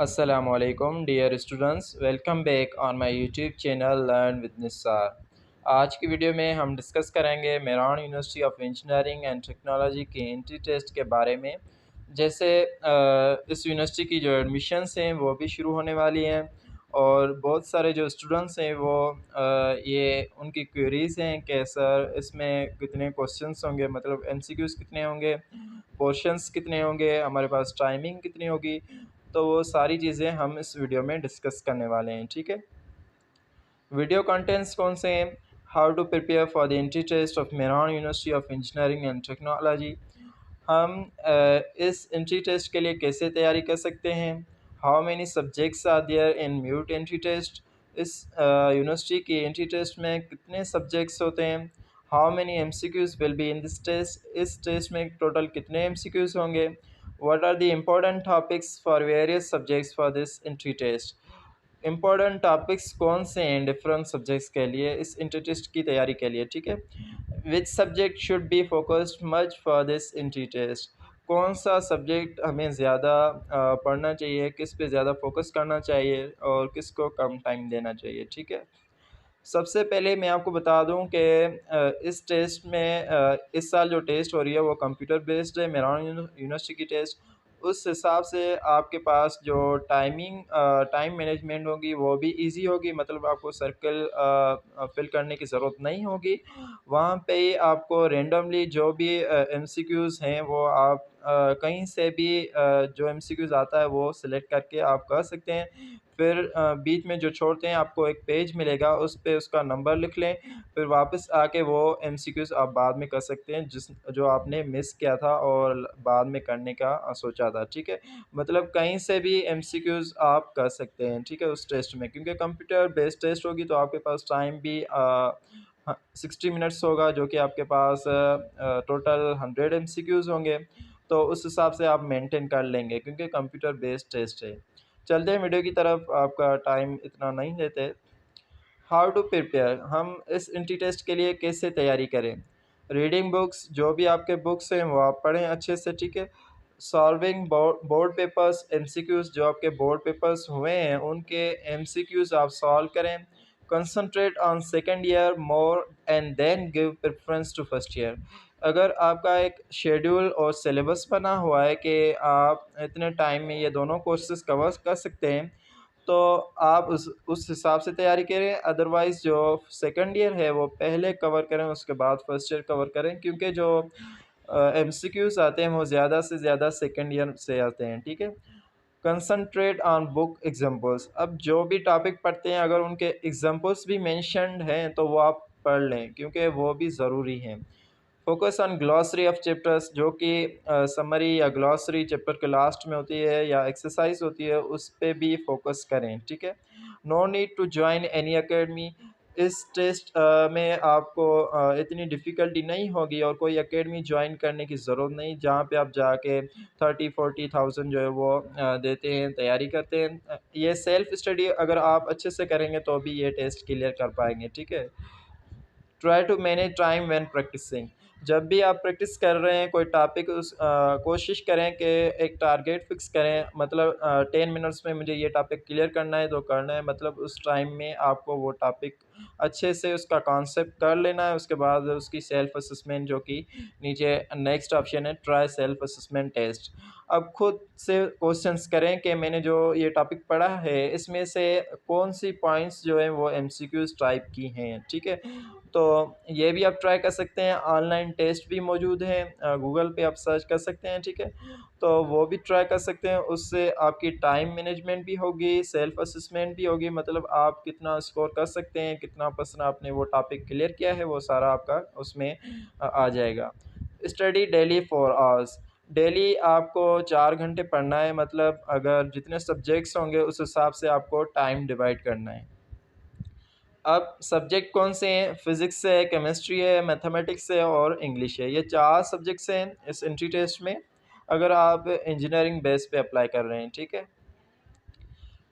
Assalamualaikum dear students, welcome back on my YouTube channel Learn with Nisar। आज की video में हम discuss करेंगे Mehran University of Engineering and technology के entry test के बारे में। जैसे इस यूनिवर्सिटी की जो एडमिशन्स हैं वो भी शुरू होने वाली हैं और बहुत सारे जो स्टूडेंट्स हैं वो ये उनकी क्वेरीज़ हैं कि सर इसमें कितने क्वेश्चंस होंगे, मतलब एमसीक्यूज़ कितने होंगे, पोर्शंस कितने होंगे, हमारे पास टाइमिंग कितनी होगी। तो वो सारी चीज़ें हम इस वीडियो में डिस्कस करने वाले हैं, ठीक है। वीडियो कंटेंट्स कौन से हैं? How to prepare for the entry test of Mehran University of Engineering and Technology. हम इस एंट्री टेस्ट के लिए कैसे तैयारी कर सकते हैं। How many subjects are there in MUET entry test. इस यूनिवर्सिटी की एंट्री टेस्ट में कितने सब्जेक्ट्स होते हैं। How many MCQs will be in this test. इस टेस्ट में टोटल कितने एमसीक्यूज़ होंगे। What are the important topics for various subjects for this entry test. Important topics कौन से हैं डिफरेंट सब्जेक्ट्स के लिए, इस एंट्री टेस्ट की तैयारी के लिए, ठीक है। Which subject should be focused much for this entry test. कौन सा सब्जेक्ट हमें ज़्यादा पढ़ना चाहिए, किस पे ज़्यादा फोकस करना चाहिए और किसको कम टाइम देना चाहिए, ठीक है। सबसे पहले मैं आपको बता दूं कि इस टेस्ट में इस साल जो टेस्ट हो रही है वो कंप्यूटर बेस्ड है, मेरान यूनिवर्सिटी की टेस्ट। उस हिसाब से आपके पास जो टाइम मैनेजमेंट होगी वो भी इजी होगी, मतलब आपको सर्कल फिल करने की ज़रूरत नहीं होगी। वहाँ पे ही आपको रेंडमली जो भी एमसीक्यूज़ हैं वो आप कहीं से भी जो एमसीक्यूज़ आता है वो सिलेक्ट करके आप कर सकते हैं। फिर बीच में जो छोड़ते हैं आपको एक पेज मिलेगा, उस पे उसका नंबर लिख लें। फिर वापस आके वो एमसीक्यूज़ आप बाद में कर सकते हैं जो आपने मिस किया था और बाद में करने का सोचा था, ठीक है। मतलब कहीं से भी एमसीक्यूज़ आप कर सकते हैं, ठीक है, उस टेस्ट में। क्योंकि कंप्यूटर बेस्ड टेस्ट होगी तो आपके पास टाइम भी 60 मिनट्स होगा, जो कि आपके पास टोटल 100 एमसीक्यूज़ होंगे। तो उस हिसाब से आप मेंटेन कर लेंगे क्योंकि कंप्यूटर बेस्ड टेस्ट है। चलते हैं वीडियो की तरफ, आपका टाइम इतना नहीं लेते। हाउ टू प्रिपेयर, हम इस एंट्री टेस्ट के लिए कैसे तैयारी करें। रीडिंग बुक्स, जो भी आपके बुक्स हैं वो आप पढ़ें अच्छे से, ठीक है। सॉल्विंग बोर्ड पेपर्स, एमसीक्यूज़ जो आपके बोर्ड पेपर्स हुए हैं उनके एमसीक्यूज़ आप सॉल्व करें। Concentrate on second year more and then give preference to first year. अगर आपका एक शेड्यूल और सिलेबस बना हुआ है कि आप इतने टाइम में ये दोनों कोर्सेज कवर कर सकते हैं तो आप उस हिसाब से तैयारी करें। अदरवाइज़ जो सेकंड ईयर है वो पहले कवर करें, उसके बाद फर्स्ट ईयर कवर करें, क्योंकि जो एमसीक्यूज़ आते हैं वो ज़्यादा से ज़्यादा सेकंड ईयर से आते हैं, ठीक है। कंसंट्रेट ऑन बुक एग्जांपल्स, अब जो भी टॉपिक पढ़ते हैं अगर उनके एग्जांपल्स भी मेंशन्ड हैं तो वो आप पढ़ लें क्योंकि वो भी ज़रूरी हैं। Focus on glossary of chapters, जो कि समरी या ग्लॉसरी चैप्टर के लास्ट में होती है या एक्सरसाइज होती है, उस पे भी फोकस करें, ठीक है। No need to join any academy. इस टेस्ट में आपको इतनी डिफ़िकल्टी नहीं होगी और कोई एकेडमी ज्वाइन करने की ज़रूरत नहीं जहाँ पे आप जाके 30-40,000 जो है वो देते हैं, तैयारी करते हैं। ये सेल्फ स्टडी अगर आप अच्छे से करेंगे तो भी ये टेस्ट क्लियर कर पाएंगे, ठीक है। Try to manage time when practising, जब भी आप प्रैक्टिस कर रहे हैं कोई टॉपिक कोशिश करें कि एक टारगेट फिक्स करें, मतलब 10 मिनट्स में मुझे ये टॉपिक क्लियर करना है तो करना है, मतलब उस टाइम में आपको वो टॉपिक अच्छे से उसका कॉन्सेप्ट कर लेना है। उसके बाद उसकी सेल्फ असेसमेंट, जो कि नीचे नेक्स्ट ऑप्शन है ट्राई सेल्फ असेसमेंट टेस्ट। अब खुद से क्वेश्चंस करें कि मैंने जो ये टॉपिक पढ़ा है इसमें से कौन सी पॉइंट्स जो है वो एमसीक्यूज टाइप की हैं, ठीक है। तो ये भी आप ट्राई कर सकते हैं। ऑनलाइन टेस्ट भी मौजूद हैं, गूगल पे आप सर्च कर सकते हैं, ठीक है। तो वो भी ट्राई कर सकते हैं, उससे आपकी टाइम मैनेजमेंट भी होगी, सेल्फ असेसमेंट भी होगी, मतलब आप कितना स्कोर कर सकते हैं, कितना परसेंट आपने वो टॉपिक क्लियर किया है, वो सारा आपका उसमें आ जाएगा। स्टडी डेली 4 आवर्स, डेली आपको 4 घंटे पढ़ना है, मतलब अगर जितने सब्जेक्ट्स होंगे उस हिसाब से आपको टाइम डिवाइड करना है। अब सब्जेक्ट कौन से हैं, फिज़िक्स है, केमिस्ट्री है, मैथमेटिक्स है और इंग्लिश है। ये 4 सब्जेक्ट्स हैं इस एंट्री टेस्ट में, अगर आप इंजीनियरिंग बेस पे अप्लाई कर रहे हैं, ठीक है।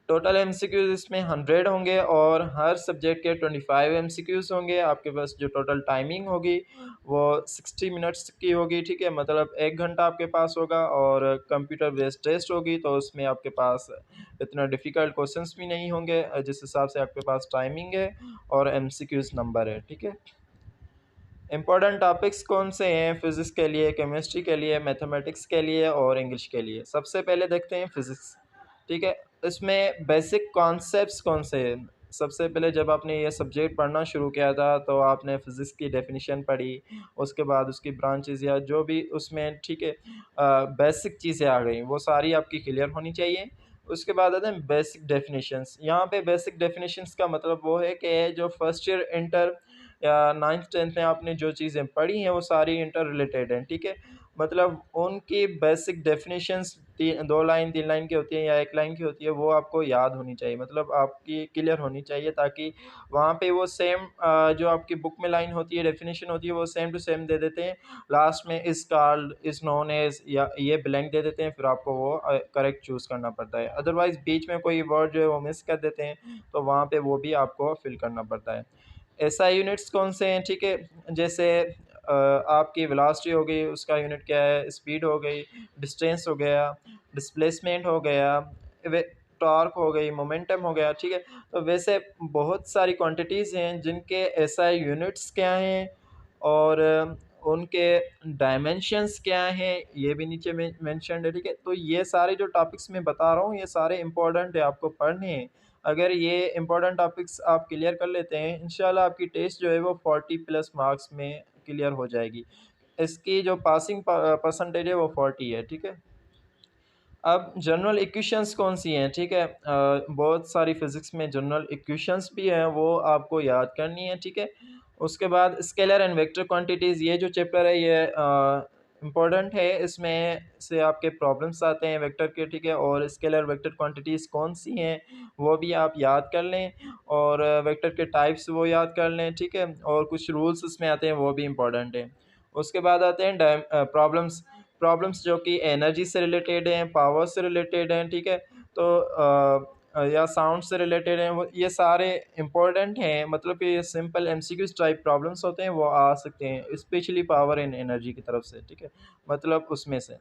टोटल एमसीक्यूज़ इसमें 100 होंगे और हर सब्जेक्ट के 25 एमसीक्यूज़ होंगे। आपके पास जो टोटल टाइमिंग होगी वो 60 मिनट्स की होगी, ठीक है? मतलब 1 घंटा आपके पास होगा और कंप्यूटर बेस्ड टेस्ट होगी तो उसमें आपके पास इतना डिफ़िकल्ट क्वेश्चंस भी नहीं होंगे जिस हिसाब से आपके पास टाइमिंग है और एमसीक्यूज़ नंबर है, ठीक है? इम्पोर्टेंट टॉपिक्स कौन से हैं फिज़िक्स के लिए, केमिस्ट्री के लिए, मैथमेटिक्स के लिए और इंग्लिश के लिए? सबसे पहले देखते हैं फिज़िक्स, ठीक है? इसमें बेसिक कॉन्सेप्ट्स कौन से हैं? सबसे पहले जब आपने ये सब्जेक्ट पढ़ना शुरू किया था तो आपने फ़िज़िक्स की डेफ़िनिशन पढ़ी, उसके बाद उसकी ब्रांचेज़ या जो भी उसमें, ठीक है, बेसिक चीज़ें आ गई, वो सारी आपकी क्लियर होनी चाहिए। उसके बाद आते हैं बेसिक डेफ़िनिशंस। यहाँ पे बेसिक डेफ़िनिशंस का मतलब वो है कि जो फर्स्ट ईयर इंटर या 9th-10th में आपने जो चीज़ें पढ़ी हैं वो सारी इंटर रिलेटेड हैं, ठीक है? मतलब उनकी बेसिक डेफ़िनिशंस 2 लाइन 3 लाइन की होती हैं या 1 लाइन की होती है, वो आपको याद होनी चाहिए, मतलब आपकी क्लियर होनी चाहिए ताकि वहाँ पे वो सेम जो आपकी बुक में लाइन होती है, डेफ़िनिशन होती है, वो सेम टू सेम दे देते हैं। लास्ट में is called, is known as या ये ब्लैंक दे देते हैं, फिर आपको वो करेक्ट चूज़ करना पड़ता है। अदरवाइज़ बीच में कोई वर्ड जो है वो मिस कर देते हैं, तो वहाँ पे वो भी आपको फिल करना पड़ता है। एसआई यूनिट्स कौन से हैं, ठीक है? जैसे आपकी वेलोसिटी हो गई, उसका यूनिट क्या है? स्पीड हो गई, डिस्टेंस हो गया, डिस्प्लेसमेंट हो गया, वे टॉर्क हो गई, मोमेंटम हो गया, ठीक है? तो वैसे बहुत सारी क्वांटिटीज़ हैं जिनके एसआई यूनिट्स क्या हैं और उनके डायमेंशंस क्या हैं, ये भी नीचे में मेंशन्ड है, ठीक है? तो ये सारे जो टॉपिक्स मैं बता रहा हूँ, ये सारे इम्पोर्टेंट है, आपको पढ़ने हैं। अगर ये इम्पोर्टेंट टॉपिक्स आप क्लियर कर लेते हैं, इंशाल्लाह आपकी टेस्ट जो है वो 40 प्लस मार्क्स में क्लियर हो जाएगी। इसकी जो पासिंग परसेंटेज है वो 40 है, ठीक है? अब जनरल इक्वेशंस कौन-सी हैं, ठीक है? बहुत सारी फ़िज़िक्स में जनरल इक्वेशंस भी हैं, वो आपको याद करनी है, ठीक है? उसके बाद स्केलर एंड वेक्टर क्वांटिटीज़, ये जो चैप्टर है ये इम्पोर्टेंट है, इसमें से आपके प्रॉब्लम्स आते हैं वेक्टर के, ठीक है? और स्केलर वेक्टर क्वांटिटीज़ कौन-सी हैं, वो भी आप याद कर लें और वेक्टर के टाइप्स वो याद कर लें, ठीक है? और कुछ रूल्स इसमें आते हैं, वो भी इम्पोर्टेंट हैं। उसके बाद आते हैं प्रॉब्लम्स। प्रॉब्लम्स जो कि एनर्जी से रिलेटेड हैं, पावर से रिलेटेड हैं, ठीक है? तो या साउंड से रिलेटेड हैं, वो ये सारे इम्पोर्टेंट हैं, मतलब कि ये सिंपल एमसीक्यूज़ टाइप प्रॉब्लम्स होते हैं, वो आ सकते हैं, स्पेशली पावर एंड एनर्जी की तरफ से, ठीक है? मतलब उसमें से।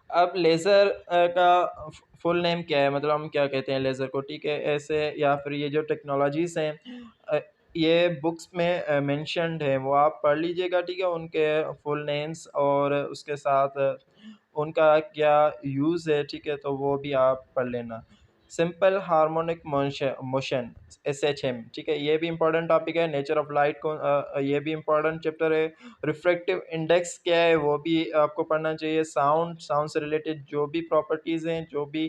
अब लेज़र का फुल नेम क्या है? मतलब हम क्या कहते हैं लेज़र को, ठीक है? ऐसे या फिर ये जो टेक्नोलॉजीज़ हैं अ, ये बुक्स में मेंशन्ड है, वो आप पढ़ लीजिएगा, ठीक है? उनके फुल नेम्स और उसके साथ उनका क्या यूज़ है, ठीक है? तो वो भी आप पढ़ लेना। सिंपल हार्मोनिक मोशन एसएचएम, ठीक है? ये भी इम्पोर्टेंट टॉपिक है। नेचर ऑफ लाइट को ये भी इम्पोर्टेंट चैप्टर है। रिफ्रैक्टिव इंडेक्स क्या है वो भी आपको पढ़ना चाहिए। साउंड से रिलेटेड जो भी प्रॉपर्टीज़ हैं, जो भी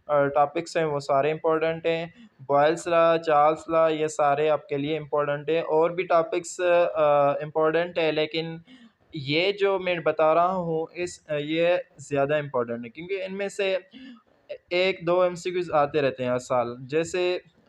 टॉपिक्स हैं वो सारे इम्पोर्टेंट हैं। बॉयल्स लॉ, चार्ल्स लॉ, ये सारे आपके लिए इम्पोर्टेंट है। और भी टॉपिक्स इम्पोर्टेंट है, लेकिन ये जो मैं बता रहा हूँ ये ज़्यादा इम्पोर्टेंट है क्योंकि इनमें से 1-2 एमसीक्यूज़ आते रहते हैं हर साल। जैसे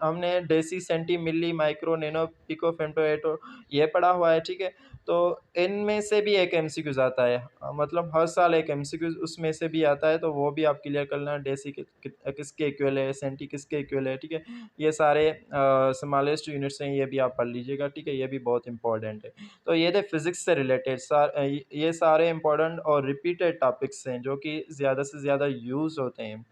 हमने डेसी, सेंटी, मिली, माइक्रो, नैनो, पिको, फेम्टो, एटो ये पढ़ा हुआ है, ठीक है? तो इनमें से भी एक एमसीक्यूज़ आता है, मतलब हर साल एक एमसीक्यूज़ उसमें से भी आता है, तो वो भी आप क्लियर कर लेना। डेसी किसके इक्वल है, सेंटी किसके इक्वल है, ठीक है? ये सारे स्मॉलेस्ट यूनिट्स हैं, ये भी आप पढ़ लीजिएगा, ठीक है? ये भी बहुत इम्पोर्टेंट है। तो ये थे फिज़िक्स से रिलेटेड ये सारे इम्पोर्टेंट और रिपीटेड टॉपिक्स हैं जो कि ज़्यादा से ज़्यादा यूज़ होते हैं।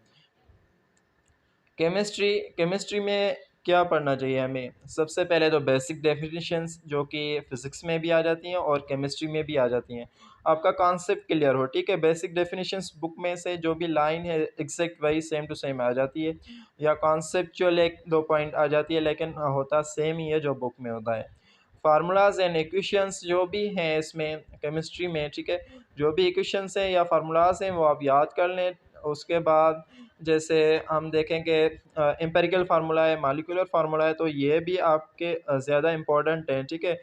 केमिस्ट्री केमिस्ट्री में क्या पढ़ना चाहिए हमें? सबसे पहले तो बेसिक डेफिनिशंस जो कि फ़िज़िक्स में भी आ जाती हैं और केमिस्ट्री में भी आ जाती हैं। आपका कॉन्सेप्ट क्लियर हो, ठीक है? बेसिक डेफिनिशंस बुक में से जो भी लाइन है एग्ज़ैक्ट वही सेम टू सेम आ जाती है या कॉन्सेप्चुअल 1-2 पॉइंट आ जाती है, लेकिन होता सेम ही है जो बुक में होता है। फ़ार्मूलाज़ एंड इक्वेशंस जो भी हैं इसमें केमिस्ट्री में, ठीक है? जो भी इक्वेशंस हैं या फ़ार्मूलाज़ हैं वो आप याद कर लें। उसके बाद जैसे हम देखेंगे एम्पिरिकल फार्मूला है, मॉलिक्यूलर फार्मूला है, तो ये भी आपके ज़्यादा इम्पोर्टेंट हैं, ठीक है?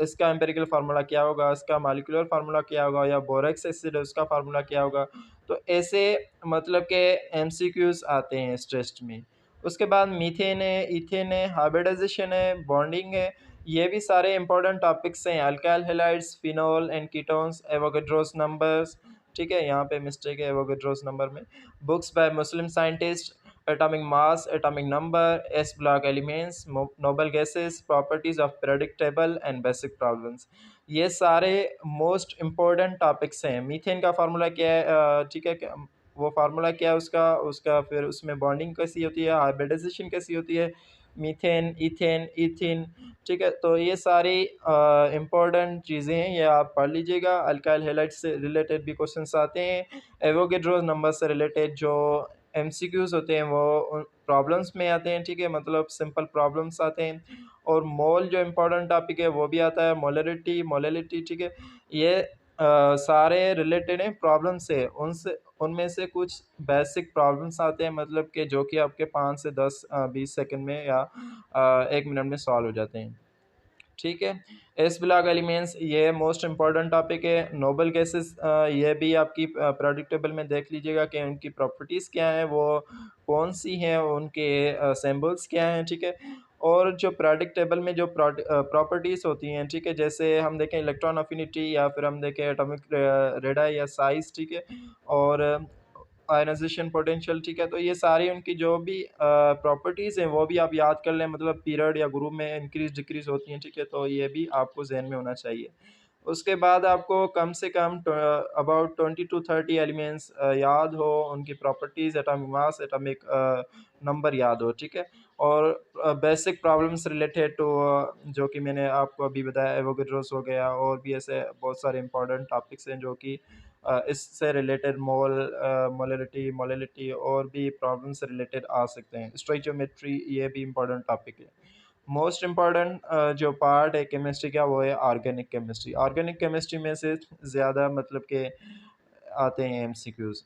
इसका एम्पिरिकल फार्मूला क्या होगा, इसका मॉलिक्यूलर फार्मूला क्या होगा या बोरेक्स एसिड है उसका फार्मूला क्या होगा? तो ऐसे मतलब के एमसीक्यूज़ आते हैं इस टेस्ट में। उसके बाद मीथेन है, इथेन है, हाइब्रिडाइजेशन है, बॉन्डिंग है, ये भी सारे इम्पोर्टेंट टॉपिक्स हैं। Alkyl halides, phenol and ketones, Avogadro's numbers, ठीक है? यहाँ पे मिस्टेक है एवोगैड्रोस नंबर में। Books bye Muslim scientist, atomic mass, atomic number, S block elements, noble gases, properties of predictable and basic problems. ये सारे most important topics हैं। Methane का फार्मूला क्या है, ठीक है, वो फार्मूला क्या है उसका उसका फिर उसमें बॉन्डिंग कैसी होती है, हाइब्रिडाइजेशन कैसी होती है, मीथेन, इथेन, इथिन, ठीक है। तो ये सारी इम्पोर्टेंट चीज़ें हैं, ये आप पढ़ लीजिएगा। अल्काइल हैलाइड से रिलेटेड भी क्वेश्चंस आते हैं। एवोगेड्रो नंबर से रिलेटेड जो एमसीक्यूज़ होते हैं वो उन प्रॉब्लम्स में आते हैं, ठीक है, मतलब सिंपल प्रॉब्लम्स आते हैं। और मोल जो इम्पोर्टेंट टॉपिक है वो भी आता है, मोलरिटी, मोलैलिटी, ठीक है। ये सारे रिलेटेड हैं प्रॉब्लम से, उनसे उनमें से कुछ बेसिक प्रॉब्लम्स आते हैं, मतलब कि जो कि आपके 5 से 10 20 सेकंड में या 1 मिनट में सॉल्व हो जाते हैं, ठीक है। एस ब्लॉक एलिमेंट्स ये मोस्ट इम्पॉर्टेंट टॉपिक है। नोबल गैसेस ये भी आपकी प्रेडिक्टेबल में देख लीजिएगा कि उनकी प्रॉपर्टीज़ क्या हैं, वो कौन सी हैं, उनके सिंबल्स क्या हैं, ठीक है। और जो प्रेडिक्टेबल में जो प्रॉपर्टीज़ होती हैं, ठीक है, जैसे हम देखें इलेक्ट्रॉन अफिनिटी या फिर हम देखें एटॉमिक रेडाई या साइज, ठीक है, और आयनाइजेशन पोटेंशियल, ठीक है। तो ये सारी उनकी जो भी प्रॉपर्टीज़ हैं वो भी आप याद कर लें, मतलब पीरियड या ग्रुप में इंक्रीज़ डिक्रीज़ होती हैं, ठीक है। तो ये भी आपको ज़हन में होना चाहिए। उसके बाद आपको कम से कम अबाउट 20 टू 30 एलिमेंट्स याद हो, उनकी properties, atomic mass, atomic number याद हो, ठीक है। और बेसिक प्रॉब्लम्स रिलेटेड टू जो कि मैंने आपको अभी बताया, एवोगेड्रोस हो गया, और भी ऐसे बहुत सारे इंपॉर्टेंट टॉपिक्स हैं जो कि इससे रिलेटेड मोलरिटी, मोलैलिटी और भी प्रॉब्लम से रिलेटेड आ सकते हैं। स्टोइचियोमेट्री ये भी इम्पोर्टेंट टॉपिक है। मोस्ट इम्पॉर्टेंट जो पार्ट है केमिस्ट्री का वो है ऑर्गेनिक केमिस्ट्री। ऑर्गेनिक केमिस्ट्री में से ज़्यादा मतलब के आते हैं MCQs.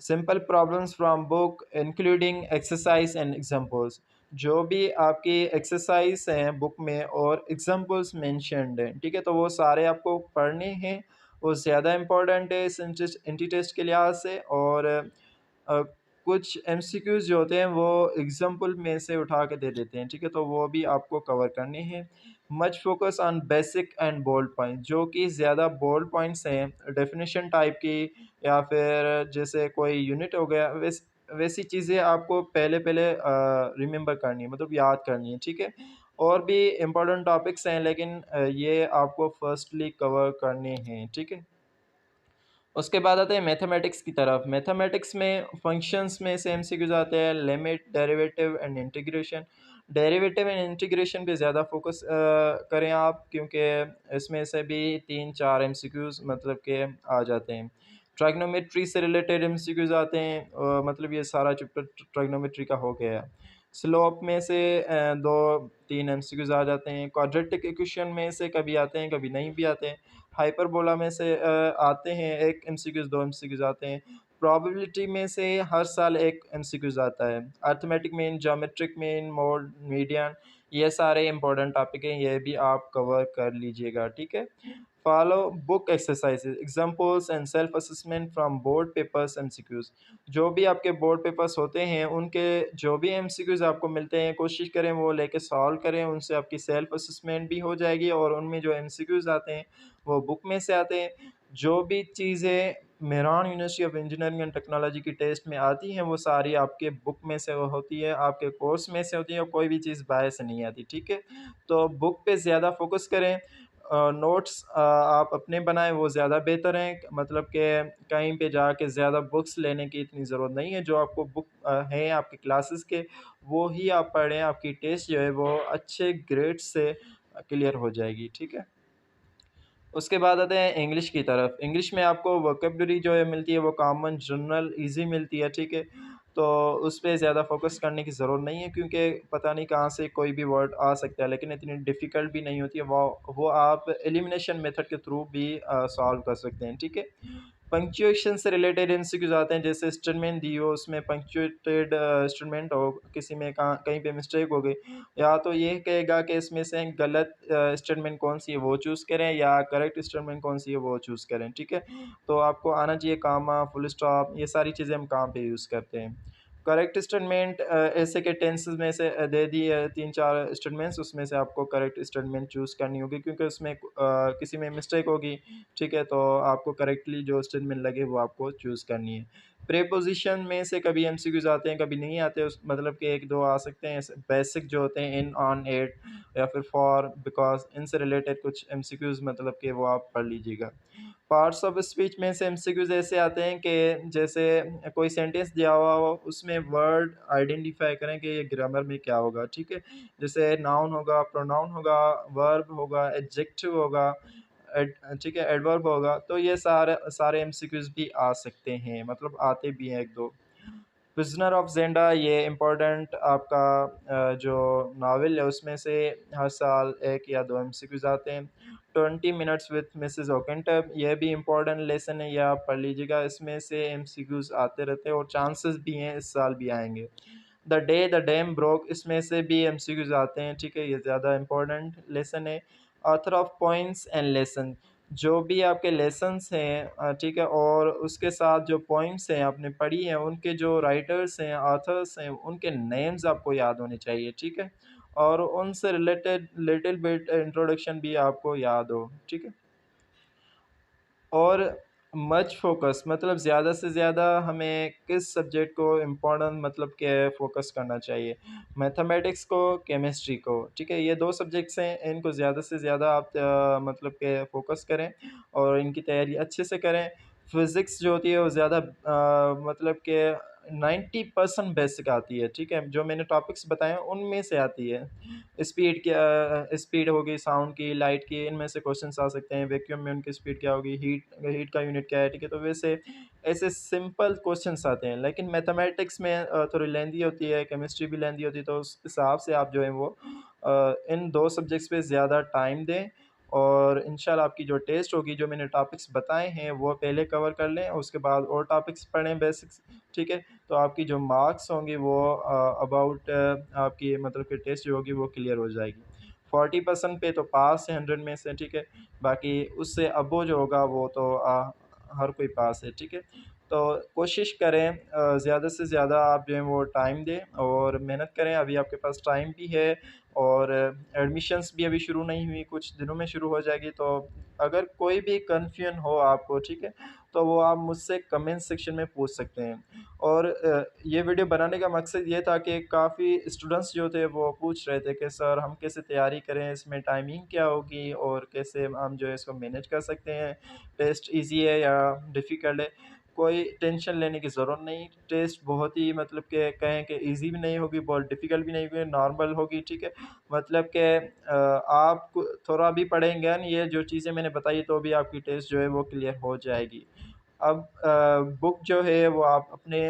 Simple problems from book including exercise and examples. जो भी आपकी एक्सरसाइज हैं बुक में और एग्जांपल्स मेंशन्ड हैं, ठीक है, तो वो सारे आपको पढ़ने हैं। वो ज़्यादा इम्पोर्टेंट है इस एंटी टेस्ट के लिहाज से। और अ, कुछ एमसीक्यूज़ जो होते हैं वो एग्जांपल में से उठा के दे देते हैं, ठीक है, तो वो भी आपको कवर करने हैं। Much focus on basic and bold point, जो कि ज़्यादा बोल्ड पॉइंट्स हैं डेफिनेशन टाइप की, या फिर जैसे कोई यूनिट हो गया, वैसी चीज़ें आपको पहले पहले रिमेंबर करनी है, मतलब याद करनी है, ठीक है। और भी इम्पोर्टेंट टॉपिक्स हैं लेकिन ये आपको फर्स्टली कवर करने हैं, ठीक है। उसके बाद आते हैं मैथमेटिक्स की तरफ। मैथमेटिक्स में फंक्शंस में से एमसीक्यूज आते हैं, limit, derivative and integration. Derivative and integration पे ज़्यादा फोकस करें आप, क्योंकि इसमें से भी 3-4 एमसीक्यूज मतलब के आ जाते हैं। ट्राइग्नोमेट्री से रिलेटेड एमसीक्यूज आते हैं, मतलब ये सारा चैप्टर ट्राइग्नोमेट्री का हो गया। स्लोप में से 2-3 एमसीक्यूज आ जाते हैं। क्वाड्रेटिक इक्वेशन में से कभी आते हैं कभी नहीं भी आते हैं। हाइपरबोला में से आते हैं 1 एमसीक्यूज़, 2 एमसीक्यूज़ आते हैं। प्रोबेबिलिटी में से हर साल 1 एमसीक्यूज़ आता है। Arithmetic mean, geometric mean, mode, median, ये सारे इंपॉर्टेंट टॉपिक हैं, ये भी आप कवर कर लीजिएगा, ठीक है। Follow book exercises, examples and self assessment from board papers MCQs. जो भी आपके बोर्ड पेपर्स होते हैं उनके जो भी एमसीक्यूज़ आपको मिलते हैं, कोशिश करें वो लेके सॉल्व करें, उनसे आपकी सेल्फ असेसमेंट भी हो जाएगी। और उनमें जो एमसीक्यूज़ आते हैं वो बुक में से आते हैं। जो भी चीज़ें Mehran university of Engineering and technology की टेस्ट में आती हैं वो सारी आपके बुक में से होती है, आपके कोर्स में से होती है, और कोई भी चीज़ बाहर से नहीं आती, ठीक है। तो बुक पे ज़्यादा फोकस करें। नोट्स आप अपने बनाएं, वो ज़्यादा बेहतर हैं, मतलब कि कहीं पे जाके ज़्यादा बुक्स लेने की इतनी ज़रूरत नहीं है। जो आपको बुक हैं आपके क्लासेस के, वो ही आप पढ़ें, आपकी टेस्ट जो है वो अच्छे ग्रेड से क्लियर हो जाएगी, ठीक है। उसके बाद आते हैं इंग्लिश की तरफ। इंग्लिश में आपको वोकेबलरी जो है मिलती है वो कॉमन, जनरल, ईज़ी मिलती है, ठीक है। तो उस पे ज़्यादा फ़ोकस करने की ज़रूरत नहीं है, क्योंकि पता नहीं कहाँ से कोई भी वर्ड आ सकता है, लेकिन इतनी डिफ़िकल्ट भी नहीं होती है। वो आप एलिमिनेशन मेथड के थ्रू भी सॉल्व कर सकते हैं, ठीक है। पंक्चुएशन से रिलेटेड एमसीक्यूज़ आते हैं, जैसे स्टेटमेंट दी हो, उसमें पंक्चुएटेड स्टेटमेंट हो, किसी में कहाँ कहीं पे मिस्टेक हो गई, या तो ये कहेगा कि इसमें से गलत स्टेटमेंट कौन सी है वो चूज़ करें, या करेक्ट स्टेटमेंट कौन सी है वो चूज़ करें, ठीक है। तो आपको आना चाहिए कामा, फुल स्टॉप, ये सारी चीज़ें हम कहाँ पे यूज़ करते हैं। करेक्ट स्टेटमेंट ऐसे के टेंसेस में से दे दी है 3-4 स्टेटमेंट्स, उसमें से आपको करेक्ट स्टेटमेंट चूज़ करनी होगी क्योंकि उसमें किसी में मिस्टेक होगी, ठीक है? तो आपको करेक्टली जो स्टेटमेंट लगे वो आपको चूज़ करनी है। प्रीपोज़िशन में से कभी एमसीक्यूज़ आते हैं, कभी नहीं आते, उस मतलब कि 1-2 आ सकते हैं ऐसे बेसिक जो होते हैं इन, ऑन, एट या फिर फॉर, बिकॉज़ इनसे रिलेटेड कुछ एमसीक्यूज़ मतलब कि वो आप पढ़ लीजिएगा। पार्ट्स ऑफ स्पीच में से एमसीक्यूज़ ऐसे आते हैं कि जैसे कोई सेंटेंस दिया हुआ हो, उसमें वर्ड आइडेंटिफ़ाई करें कि ये ग्रामर में क्या होगा, ठीक है? जैसे नाउन होगा, प्रोनाउन होगा, वर्ब होगा, एडजेक्टिव होगा, ठीक है, एडवर्ब होगा, तो ये सारे सारे एमसीक्यूज़ भी आ सकते हैं, मतलब आते भी हैं 1-2। प्रिज़नर ऑफ ज़ेंडा ये इम्पोर्टेंट आपका जो नॉवेल है उसमें से हर साल 1 या 2 एमसीक्यूज़ आते हैं। 20 मिनट्स विद मिसेस ओकेंटब ये भी इम्पोर्टेंट लेसन है, ये आप पढ़ लीजिएगा, इसमें से एमसीक्यूज़ आते रहते हैं और चांसेस भी हैं इस साल भी आएँगे। The day the dam broke इसमें से भी एमसीक्यूज़ आते हैं, ठीक है? ये ज़्यादा इम्पोर्टेंट लेसन है। Author of poems and lesson जो भी आपके लेसन्स हैं, ठीक है? और उसके साथ जो पोएम्स हैं आपने पढ़ी हैं, उनके जो राइटर्स हैं, ऑथर्स हैं, उनके नेम्स आपको याद होने चाहिए, ठीक है? और उनसे रिलेटेड लिटिल बिट इंट्रोडक्शन भी आपको याद हो, ठीक है? और मच फ़ोकस मतलब ज़्यादा से ज़्यादा हमें किस सब्जेक्ट को इम्पोर्टेंट मतलब कि फ़ोकस करना चाहिए, मैथमेटिक्स को, केमिस्ट्री को, ठीक है? ये 2 सब्जेक्ट्स हैं, इनको ज़्यादा से ज़्यादा आप मतलब कि फ़ोकस करें और इनकी तैयारी अच्छे से करें। फ़िज़िक्स जो होती है वो ज़्यादा मतलब कि 90% बेसिक आती है, ठीक है? जो मैंने टॉपिक्स बताए हैं उनमें से आती है। स्पीड होगी साउंड की, लाइट की, इनमें से क्वेश्चंस आ सकते हैं। वैक्यूम में उनकी स्पीड क्या होगी, हीट का यूनिट क्या है, ठीक है? तो वैसे ऐसे सिंपल क्वेश्चंस आते हैं, लेकिन मैथमेटिक्स में थोड़ी लेंदी होती है, केमिस्ट्री भी लेंदी होती है, तो उस हिसाब से आप जो है वो इन 2 सब्जेक्ट्स पे ज़्यादा टाइम दें और इंशाल्लाह आपकी जो टेस्ट होगी, जो मैंने टॉपिक्स बताए हैं, वो पहले कवर कर लें, उसके बाद और टॉपिक्स पढ़ें बेसिक्स, ठीक है? तो आपकी जो मार्क्स होंगे वो अबाउट आपकी मतलब कि टेस्ट जो होगी वो क्लियर हो जाएगी। 40% पे तो पास है 100 में से, ठीक है? बाकी उससे अबोव जो होगा वो तो हर कोई पास है, ठीक है? तो कोशिश करें ज़्यादा से ज़्यादा आप जो है वो टाइम दें और मेहनत करें। अभी आपके पास टाइम भी है और एडमिशन्स भी अभी शुरू नहीं हुई, कुछ दिनों में शुरू हो जाएगी। तो अगर कोई भी कन्फ्यूजन हो आपको, ठीक है? तो वो आप मुझसे कमेंट सेक्शन में पूछ सकते हैं। और ये वीडियो बनाने का मकसद ये था कि काफ़ी स्टूडेंट्स जो थे वो पूछ रहे थे कि सर हम कैसे तैयारी करें, इसमें टाइमिंग क्या होगी और कैसे हम जो है इसको मैनेज कर सकते हैं, टेस्ट ईज़ी है या डिफ़िकल्ट है। कोई टेंशन लेने की ज़रूरत नहीं, टेस्ट बहुत ही मतलब कि कहें कि ईज़ी भी नहीं होगी, बहुत डिफ़िकल्ट भी नहीं होगी, नॉर्मल होगी, ठीक है? मतलब कि आप थोड़ा भी पढ़ेंगे ना ये जो चीज़ें मैंने बताई तो भी आपकी टेस्ट जो है वो क्लियर हो जाएगी। अब बुक जो है वो आप अपने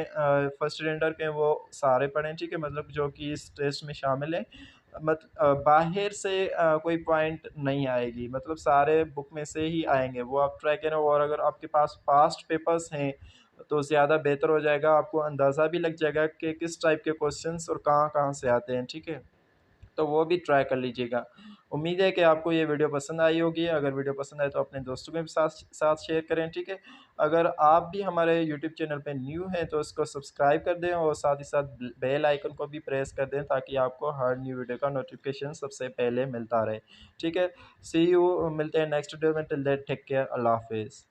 फर्स्ट स्टैंडर्ड के वो सारे पढ़ें, ठीक है? मतलब जो कि इस टेस्ट में शामिल हैं। बाहर से कोई पॉइंट नहीं आएगी, मतलब सारे बुक में से ही आएँगे, वो आप ट्राई करें और अगर आपके पास पास्ट पेपर्स हैं, तो ज़्यादा बेहतर हो जाएगा, आपको अंदाज़ा भी लग जाएगा कि किस टाइप के क्वेश्चंस और कहाँ-कहाँ से आते हैं, ठीक है? तो वो भी ट्राई कर लीजिएगा। उम्मीद है कि आपको ये वीडियो पसंद आई होगी। अगर वीडियो पसंद आए तो अपने दोस्तों के भी साथ साथ शेयर करें, ठीक है? अगर आप भी हमारे यूट्यूब चैनल पे न्यू हैं तो इसको सब्सक्राइब कर दें और साथ ही साथ बेल आइकन को भी प्रेस कर दें ताकि आपको हर न्यू वीडियो का नोटिफिकेशन सबसे पहले मिलता रहे, ठीक है? सी यू मिलते हैं नेक्स्ट वीडियो में, टिल दैट टेक केयर, अल्लाह हाफ़िज़।